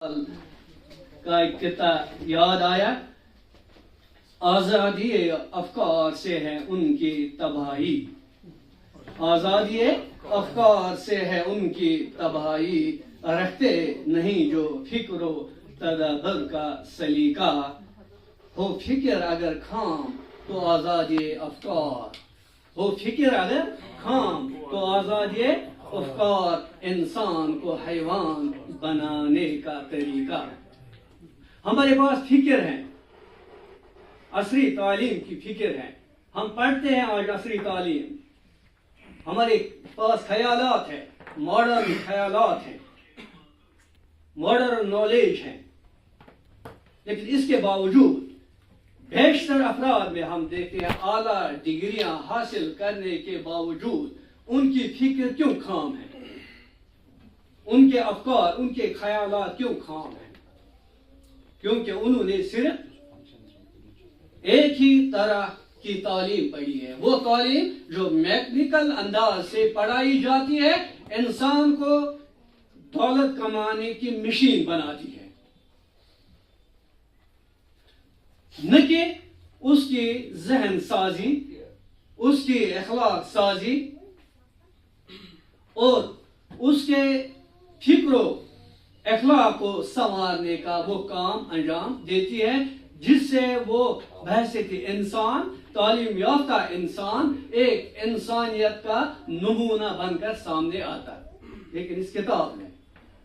کا ایک قطع یاد آیا. آزادی افکار سے ہے ان کی تباہی، آزادی افکار سے ہے ان کی تباہی، رکھتے نہیں جو فکر و تدبر کا سلیقہ. ہو فکر اگر خام تو آزادی افکار، ہو فکر اگر خام تو آزادی افکار، انسان کو حیوان بنانے کا طریقہ. ہمارے پاس فکر ہے، عصری تعلیم کی فکر ہے، ہم پڑھتے ہیں آج عصری تعلیم، ہمارے پاس خیالات ہیں، ماڈرن خیالات ہیں، ماڈرن نالج ہے، لیکن اس کے باوجود بیشتر افراد میں ہم دیکھتے ہیں اعلیٰ ڈگریاں حاصل کرنے کے باوجود ان کی فکر کیوں خام ہے، ان کے افکار، ان کے خیالات کیوں خام ہیں؟ کیونکہ انہوں نے صرف ایک ہی طرح کی تعلیم پڑھی ہے، وہ تعلیم جو میکنیکل انداز سے پڑھائی جاتی ہے، انسان کو دولت کمانے کی مشین بناتی ہے، نہ کہ اس کی ذہن سازی، اس کی اخلاق سازی اور اس کے فکر و اخلاق کو سنوارنے کا وہ کام انجام دیتی ہے، جس سے وہ بحیثیت انسان، تعلیم یافتہ انسان ایک انسانیت کا نمونہ بن کر سامنے آتا ہے. لیکن اس کتاب میں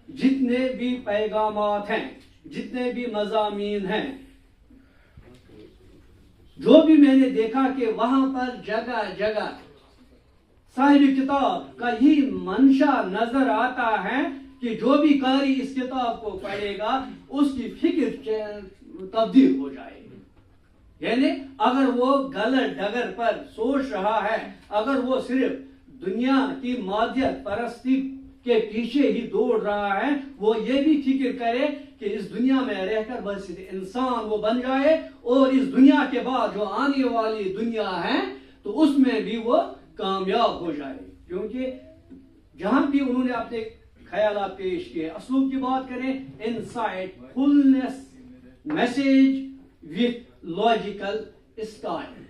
جتنے بھی پیغامات ہیں، جتنے بھی مضامین ہیں، جو بھی میں نے دیکھا کہ وہاں پر جگہ جگہ صاحب کتاب کا ہی منشا نظر آتا ہے کہ جو بھی قاری اس کتاب کو پڑھے گا اس کی فکر تبدیل ہو جائے گی. یعنی اگر وہ غلط ڈگر پر سوچ رہا ہے، اگر وہ صرف دنیا کی مادیت پرستی کے پیچھے ہی دوڑ رہا ہے، وہ یہ بھی فکر کرے کہ اس دنیا میں رہ کر بس انسان وہ بن جائے اور اس دنیا کے بعد جو آنے والی دنیا ہے تو اس میں بھی وہ کامیاب ہو جائے. کیونکہ جہاں بھی انہوں نے اپنے خیالات پیش کیے، اسلوب کی بات کریں، insight فلنس message with logical style,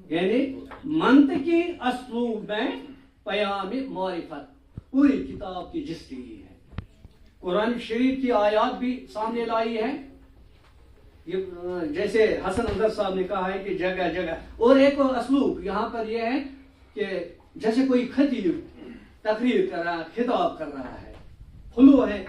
یعنی منطقی اسلوب میں پیام معرفت پوری کتاب کی جس کی ہے. قرآن شریف کی آیات بھی سامنے لائی ہے، جیسے حسن اظہر صاحب نے کہا ہے کہ جگہ جگہ، اور ایک اسلوب یہاں پر یہ ہے کہ جیسے کوئی خطیب تقریر کر رہا ہے، خطاب کر رہا ہے، خلو ہے